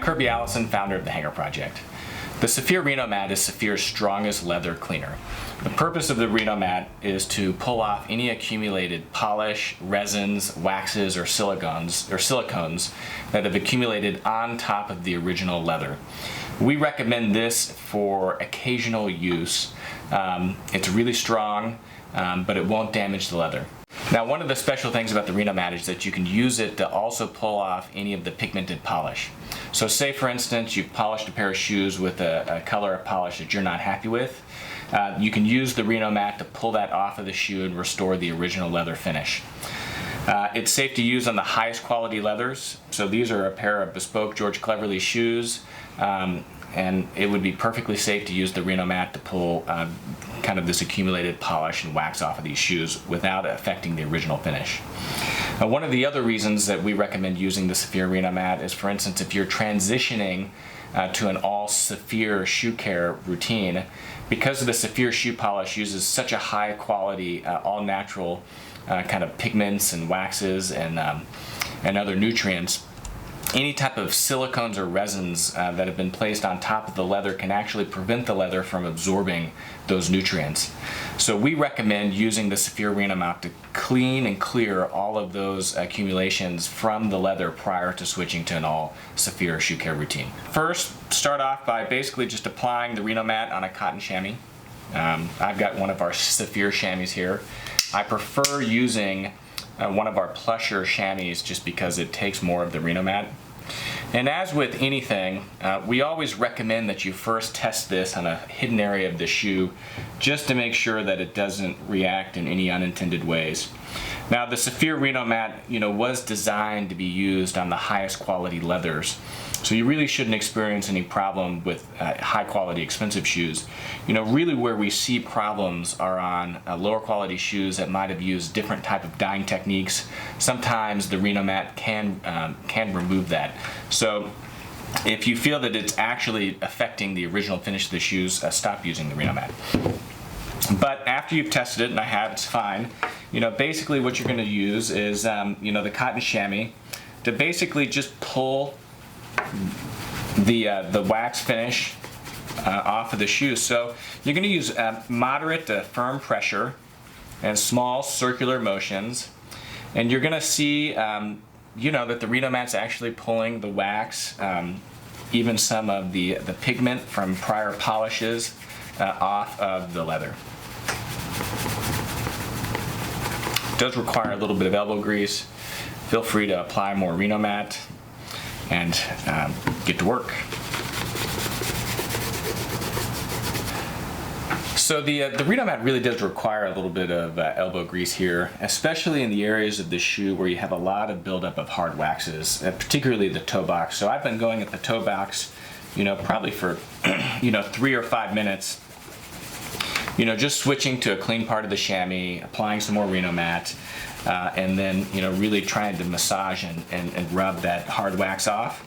Kirby Allison, founder of the Hanger Project. The Saphir Reno'Mat is Saphir's strongest leather cleaner. The purpose of the Reno'Mat is to pull off any accumulated polish, resins, waxes, or silicones that have accumulated on top of the original leather. We recommend this for occasional use. It's really strong, but it won't damage the leather. Now, one of the special things about the Reno'Mat is that you can use it to also pull off any of the pigmented polish. So say, for instance, you've polished a pair of shoes with a color of polish that you're not happy with. You can use the Reno'Mat to pull that off of the shoe and restore the original leather finish. It's safe to use on the highest quality leathers. So these are a pair of bespoke George Cleverly shoes. And it would be perfectly safe to use the Reno'Mat to pull kind of this accumulated polish and wax off of these shoes without affecting the original finish. One of the other reasons that we recommend using the Saphir Reno'Mat is, for instance, if you're transitioning to an all Saphir shoe care routine, because the Saphir shoe polish uses such a high quality, all natural kind of pigments and waxes and other nutrients, any type of silicones or resins that have been placed on top of the leather can actually prevent the leather from absorbing those nutrients. So we recommend using the Saphir Reno'Mat to clean and clear all of those accumulations from the leather prior to switching to an all Saphir shoe care routine. First, start off by basically just applying the Reno'Mat on a cotton chamois. I've got one of our Saphir chamois here. I prefer using one of our plusher chamois just because it takes more of the Reno'Mat. And as with anything, we always recommend that you first test this on a hidden area of the shoe just to make sure that it doesn't react in any unintended ways. Now, the Saphir Reno'Mat, was designed to be used on the highest quality leathers. So you really shouldn't experience any problem with high quality expensive shoes. Really where we see problems are on lower quality shoes that might have used different type of dyeing techniques. Sometimes the Reno'Mat can remove that. So if you feel that it's actually affecting the original finish of the shoes, stop using the Reno'Mat. But after you've tested it, and I have, it's fine. Basically what you're going to use is the cotton chamois to basically just pull the wax finish off of the shoe. So you're going to use moderate to firm pressure and small circular motions, and you're going to see that the Reno'Mat's actually pulling the wax, even some of the pigment from prior polishes off of the leather. It does require a little bit of elbow grease. Feel free to apply more Reno'Mat and get to work. So the Reno'Mat really does require a little bit of elbow grease here, especially in the areas of the shoe where you have a lot of buildup of hard waxes, particularly the toe box. So I've been going at the toe box, probably for 3 or 5 minutes. Just switching to a clean part of the chamois, applying some more Reno'Mat, and then really trying to massage and rub that hard wax off.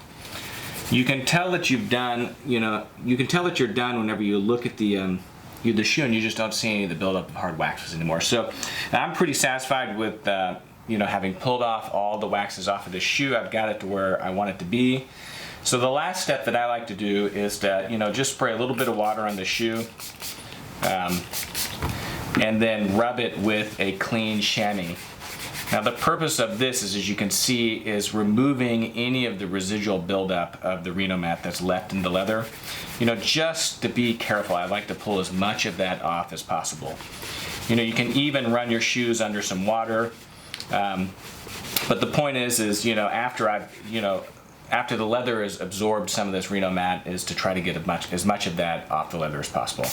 You can tell that you've done, you can tell that you're done whenever you look at the shoe and you just don't see any of the buildup of hard waxes anymore. So I'm pretty satisfied with having pulled off all the waxes off of the shoe. I've got it to where I want it to be. So the last step that I like to do is to just spray a little bit of water on the shoe. And then rub it with a clean chamois. Now the purpose of this is, as you can see, is removing any of the residual buildup of the Reno'Mat that's left in the leather. Just to be careful, I like to pull as much of that off as possible. You can even run your shoes under some water, but the point is after the leather has absorbed some of this Reno'Mat, is to try to get as much of that off the leather as possible.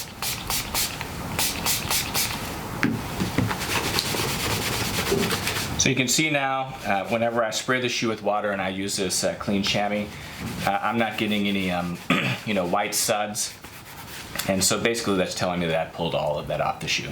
So you can see now, whenever I spray the shoe with water and I use this clean chamois, I'm not getting any white suds. And so basically that's telling me that I pulled all of that off the shoe.